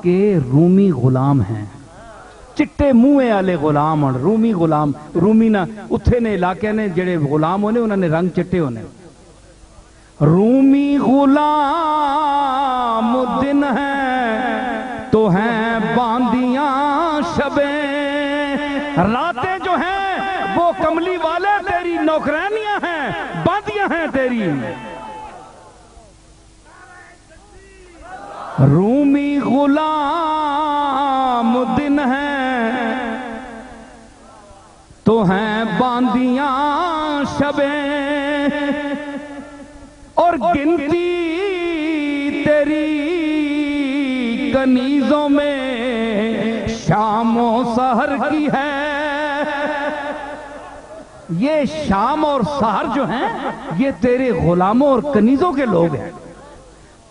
کے رومی غلام ہیں, چٹے منہ والے غلام اور رومی غلام. رومی نہ اتھے نے علاقے نے جڑے غلام ہونے انہوں نے رنگ چٹے ہونے. رومی غلام دن ہیں تو ہیں باندیاں شبیں, راتیں جو ہیں وہ کملی والے تیری نوکرانیاں ہیں, باندیاں ہیں تیری. رومی غلام دن ہیں تو ہیں باندیاں شبیں, اور گنتی تیری کنیزوں میں شام و سحر کی ہے. یہ شام اور سحر جو ہیں یہ تیرے غلاموں اور کنیزوں کے لوگ ہیں.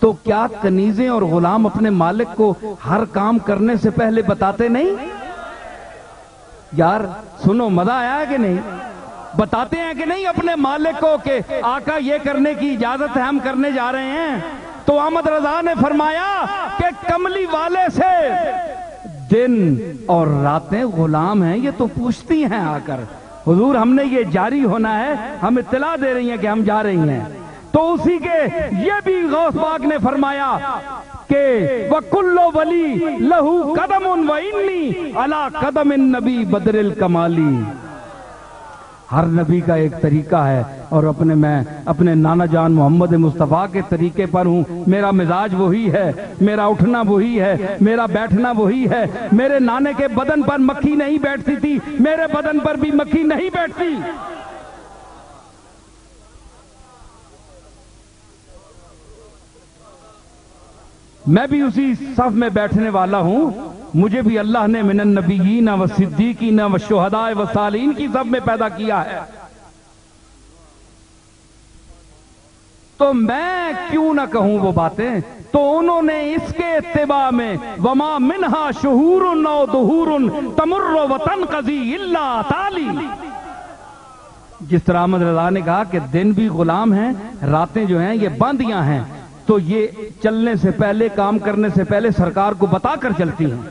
تو کیا کنیزیں اور غلام اپنے مالک کو ہر کام کرنے سے پہلے بتاتے نہیں؟ یار سنو, مزہ آیا ہے کہ نہیں؟ بتاتے ہیں کہ نہیں اپنے مالک کو کہ آقا یہ کرنے کی اجازت ہے, ہم کرنے جا رہے ہیں. تو احمد رضا نے فرمایا کہ کملی والے سے دن اور راتیں غلام ہیں, یہ تو پوچھتی ہیں آ کر حضور ہم نے یہ جاری ہونا ہے, ہم اطلاع دے رہی ہیں کہ ہم جا رہی ہیں. تو اسی کے یہ بھی غوث پاک نے فرمایا کہ وَكُلُّ وَلِي لَهُ قَدَمٌ وَإِنِّي عَلَىٰ قَدَمِ النَّبِي بَدْرِ الْكَمَالِ. ہر نبی کا ایک طریقہ ہے اور میں اپنے نانا جان محمد مصطفیٰ کے طریقے پر ہوں. میرا مزاج وہی ہے, میرا اٹھنا وہی ہے, میرا بیٹھنا وہی ہے. میرے نانے کے بدن پر مکھی نہیں بیٹھتی تھی, میرے بدن پر بھی مکھی نہیں بیٹھتی. میں بھی اسی صف میں بیٹھنے والا ہوں. مجھے بھی اللہ نے من النبیین و صدیقین و شہداء و صالحین کی صف میں پیدا کیا ہے. تو میں کیوں نہ کہوں وہ باتیں. تو انہوں نے اس کے اتباع میں وما منہا شہور او دہور تمر وتنقضی الا تالی, جس طرح احمد رضا نے کہا کہ دن بھی غلام ہیں, راتیں جو ہیں یہ باندیاں ہیں. تو یہ چلنے سے پہلے, کام کرنے سے پہلے سرکار کو بتا کر چلتی ہیں.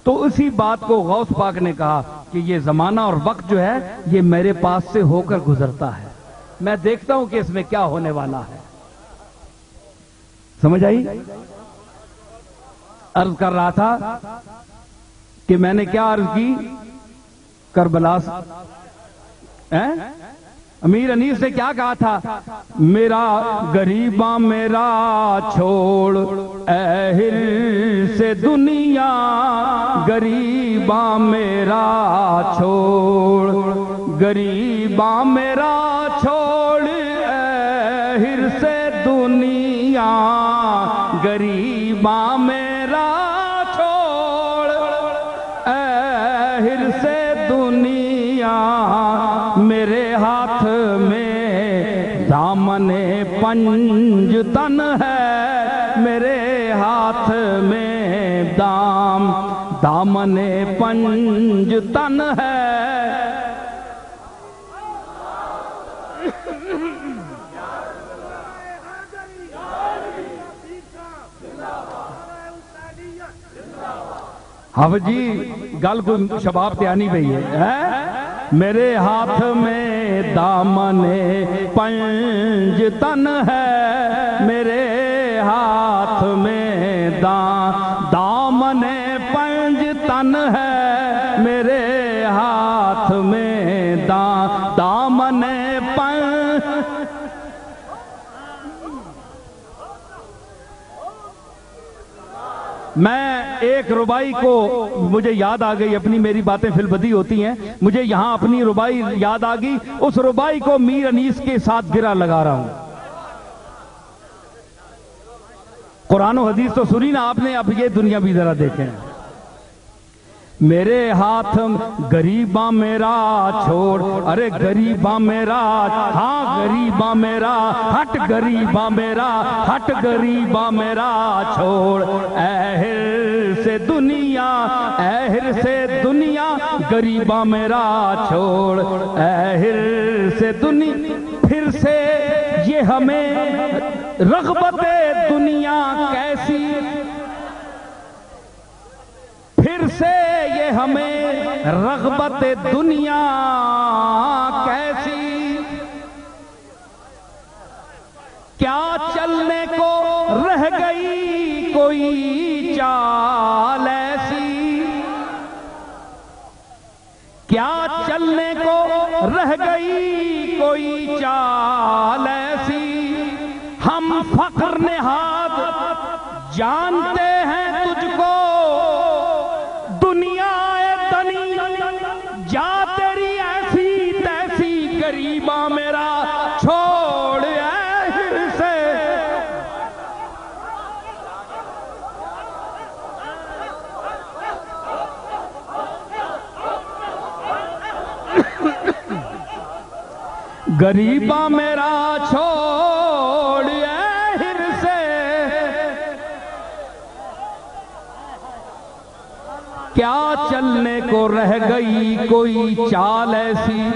تو اسی بات کو غوث پاک نے کہا کہ یہ زمانہ اور وقت جو ہے یہ میرے پاس سے ہو کر گزرتا ہے, میں دیکھتا ہوں کہ اس میں کیا ہونے والا ہے. سمجھ آئی؟ عرض کر رہا تھا کہ میں نے کیا عرض کی, کربلا امیر انیس نے کیا کہا تھا, میرا غریباں میرا چھوڑ اہل سے دنیا, غریباں میرا چھوڑ, غریباں میرا چھوڑ اہل سے دنیا, غریباں میرا چھوڑ اہل سے دنیا. میرے ہاتھ میں دامن پنج تن ہے, میرے ہاتھ میں دامن پنج تن ہے. اب جی گل کو شباب تیانی پئی ہے. میرے ہاتھ میں دامن پنج تن ہے, میرے ہاتھ میں دامن پنج تن ہے, میرے ہاتھ میں دامن پنج. میں ایک ربائی کو مجھے یاد آ گئی, اپنی میری باتیں فی البدی ہوتی ہیں, مجھے یہاں اپنی ربائی یاد آ گئی. اس ربائی کو میر انیس کے ساتھ گرا لگا رہا ہوں. قرآن و حدیث تو سنی نا آپ نے, اب یہ دنیا بھی ذرا دیکھیں. میرے ہاتھ غریباں میرا چھوڑ, ارے غریباں میرا, ہاں غریباں میرا, ہٹ غریباں میرا, ہٹ غریباں میرا چھوڑ اہل سے دنیا, اہل سے دنیا, غریباں میرا چھوڑ اہل سے دنیا. پھر سے یہ ہمیں رغبت دنیا کیسی, پھر سے یہ ہمیں رغبت دنیا کیسی، کیا چلنے کو رہ گئی کوئی چال ایسی، کیا چلنے کو رہ گئی کوئی چال ایسی، ہم فخر نہاد جانتے ہیں تجھ کو، دنیا دنی جا تیری ایسی تیسی، غریباں میرا چھوڑ اے سے۔ غریباں میرا چھوڑ اے سے، کیا چلنے کو رہ گئی کوئی چال ایسی،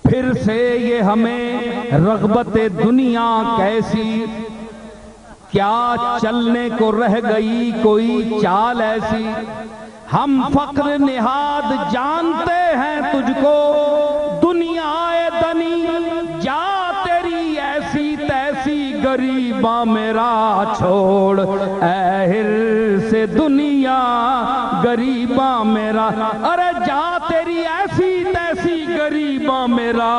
پھر سے یہ ہمیں رغبت دنیا کیسی، کیا چلنے کو رہ گئی کوئی چال ایسی، ہم فخر نہاد جانتے ہیں تجھ کو، دنیا دنی جا تیری ایسی تیسی، غریباں میرا چھوڑ اے ہر سے دنیا، غریباں میرا، ارے جا تیری ایسی تیسی، غریباں میرا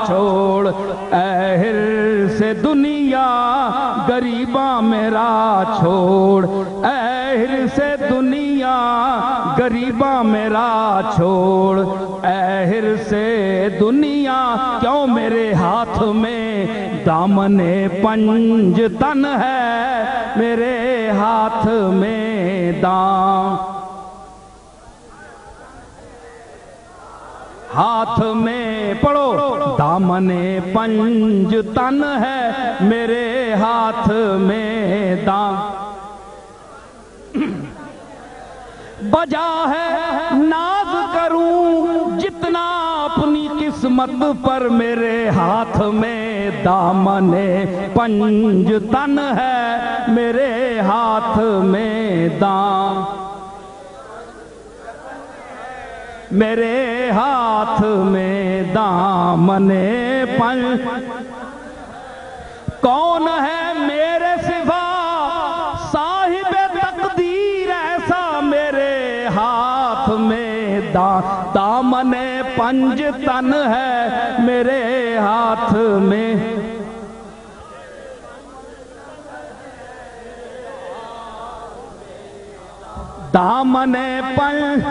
چھوڑ اے ہر سے دنیا، غریباں میرا چھوڑ اے ہر سے دنیا، غریباں میرا چھوڑ اے ہر سے دنیا، کیوں میرے ہاتھ میں دامن پنج تن ہے، میرے ہاتھ میں ہاتھ میں پڑھو دامن پنج تن ہے، میرے ہاتھ میں بجا ہے ناز کروں جتنا اپنی قسمت پر، میرے ہاتھ میں دامن پنج تن ہے، میرے ہاتھ میں میرے ہاتھ میں دامن پنج، کون ہے میرے سوا صاحب تقدیر ایسا، میرے ہاتھ میں دامن پنج تن ہے، میرے ہاتھ میں دامن پنج،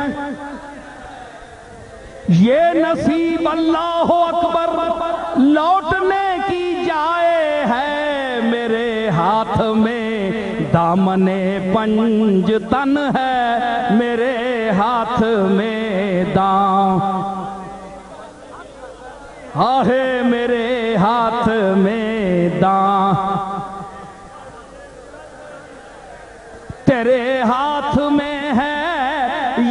یہ نصیب اللہ اکبر لوٹنے کی جائے ہے، میرے ہاتھ میں دامن پنج تن ہے، میرے ہاتھ میں آہے میرے ہاتھ میں تیرے ہاتھ میں ہے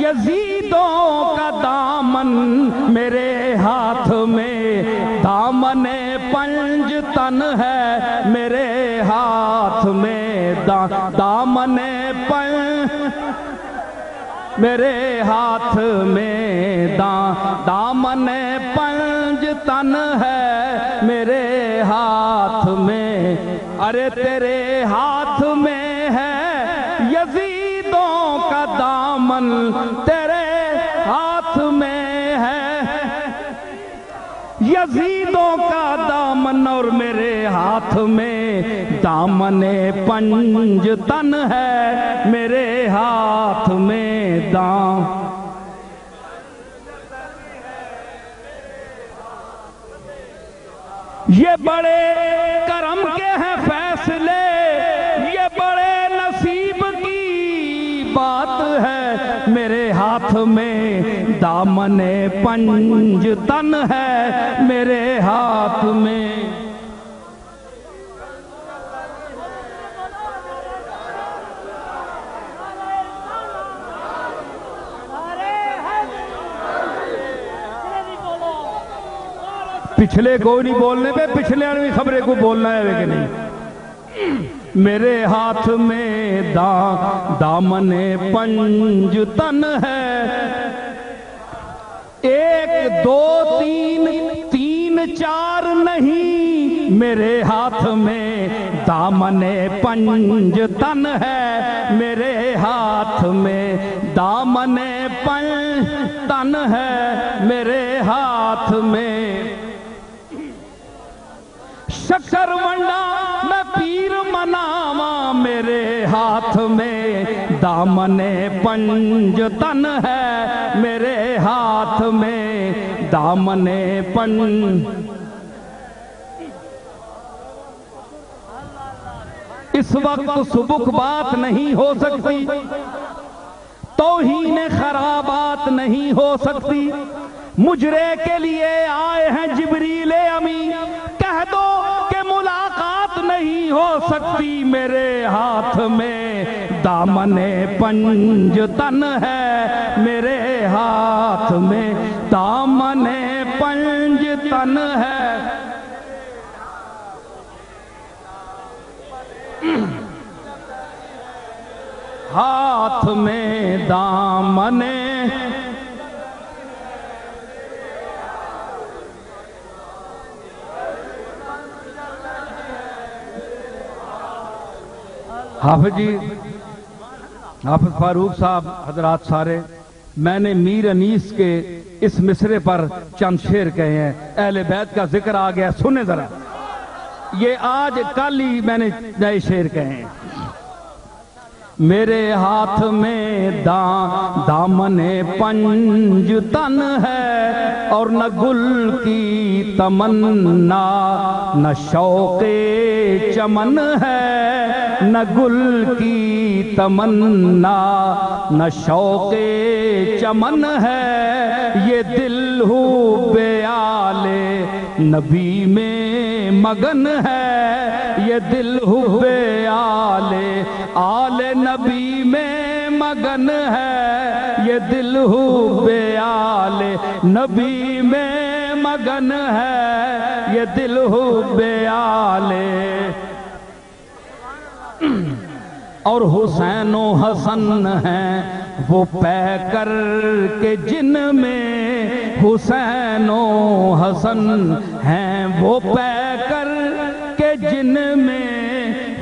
یزیدوں کا دامن، میرے ہاتھ میں دامن پنج تن ہے، میرے ہاتھ میں دامن پنج، میرے ہاتھ میں دامن پنج تن ہے، میرے ہاتھ میں، ارے تیرے ہاتھ میں ہے یزیدوں کا دامن، تیرے ہاتھ میں ہے یزیدوں کا دامن، اور میرے ہاتھ میں دامن پنج تن ہے، میرے ہاتھ میں یہ بڑے کرم کے ہیں فیصلے، یہ بڑے نصیب کی بات ہے، میرے ہاتھ میں دامن پنج تن ہے، میرے ہاتھ میں پچھلے کو نہیں بولنے پہ، پچھلے بھی خبریں کو بولنا ہے کہ نہیں۔ میرے ہاتھ میں دامن پنجتن ہے، ایک دو تین چار نہیں، میرے ہاتھ میں دامن پنجتن ہے، میرے ہاتھ میں دامن پنجتن ہے، میرے ہاتھ میں شکر ونڈا میں پیر مناواں، میرے ہاتھ میں دامن پنجتن ہے، میرے ہاتھ میں دامن اس وقت سبک بات نہیں ہو سکتی، توہین خرابات نہیں ہو سکتی، مجرے کے لیے آئے ہیں جبریل امی، کہہ دو کہ ملاقات نہیں ہو سکتی، میرے ہاتھ میں دامن پنجتن ہے، میرے ہاتھ میں دامن پنجتن ہے۔ ہاتھ میں دامن حافظ جی، حافظ فاروق صاحب حضرات سارے، میں نے میر انیس کے اس مصرے پر چند شعر کہے ہیں، اہل بیت کا ذکر آ گیا، سنیں ذرا، یہ آج کل ہی میں نے نئے شعر کہے ہیں۔ میرے ہاتھ میں دامن پنجتن ہے، اور نہ گل کی تمنا نہ شوق چمن ہے، نہ گل کی تمنا نہ شوق چمن ہے، یہ دل ہو بیال نبی میں مگن ہے، یہ دل ہو بیال آل نبی میں مگن ہے، یہ دل ہو بیال نبی میں مگن ہے، یہ دل ہو بیال۔ اور حسین و حسن ہیں وہ پے کر کے جن میں، حسین و حسن ہیں وہ پے کر کے جن میں،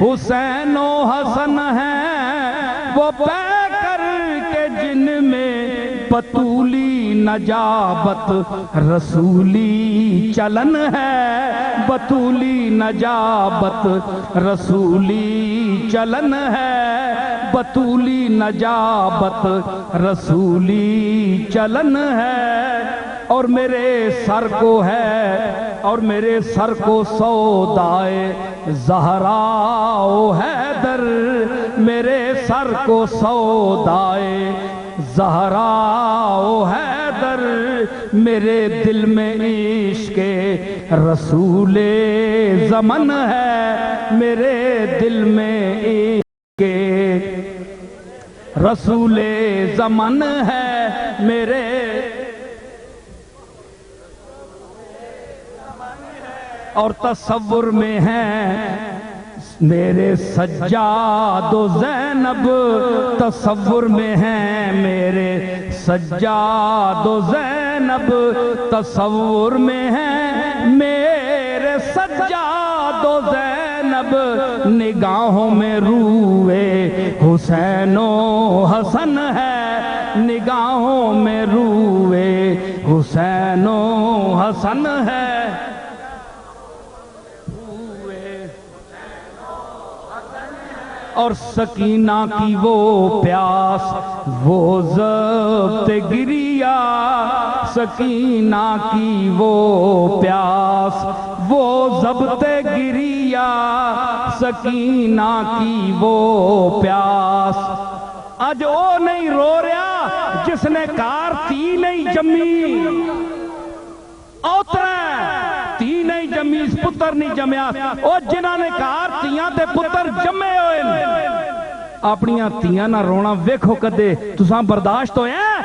حسین و حسن ہیں وہ پے کر کے جن میں، بطولی نجابت رسولی چلن ہے، بطولی نجابت رسولی چلن ہے، بطولی نجابت رسولی چلن ہے، اور میرے سر کو ہے، اور میرے سر کو سودائے زہرا و حیدر، میرے سر کو سودائے زہرا و حیدر، میرے دل میں عشق رسول زمن ہے، میرے دل میں عشق رسول زمن ہے، میرے اور تصور میں ہیں میرے سجاد و زینب، تصور میں ہیں میرے سجاد و زینب، تصور میں ہیں میرے سجاد و زینب، نگاہوں میں روئے حسین و حسن ہے، نگاہوں میں روئے حسین و حسن ہے، اور سکینہ کی وہ پیاس وہ ضبط گریہ، سکینہ کی وہ پیاس وہ ضبط گریہ، سکینہ کی وہ پیاس، اج او نہیں رو رہا جس نے کار تی نہیں جمی، اوترے تی نہیں جمی، اس پتر نہیں جمیا، او جنہاں نے کار تیاں تے پتر جمے ہوئے، اپنیاں تیاں نہ رونا ویکھو کدے تساں برداشت ہوئے ہیں؟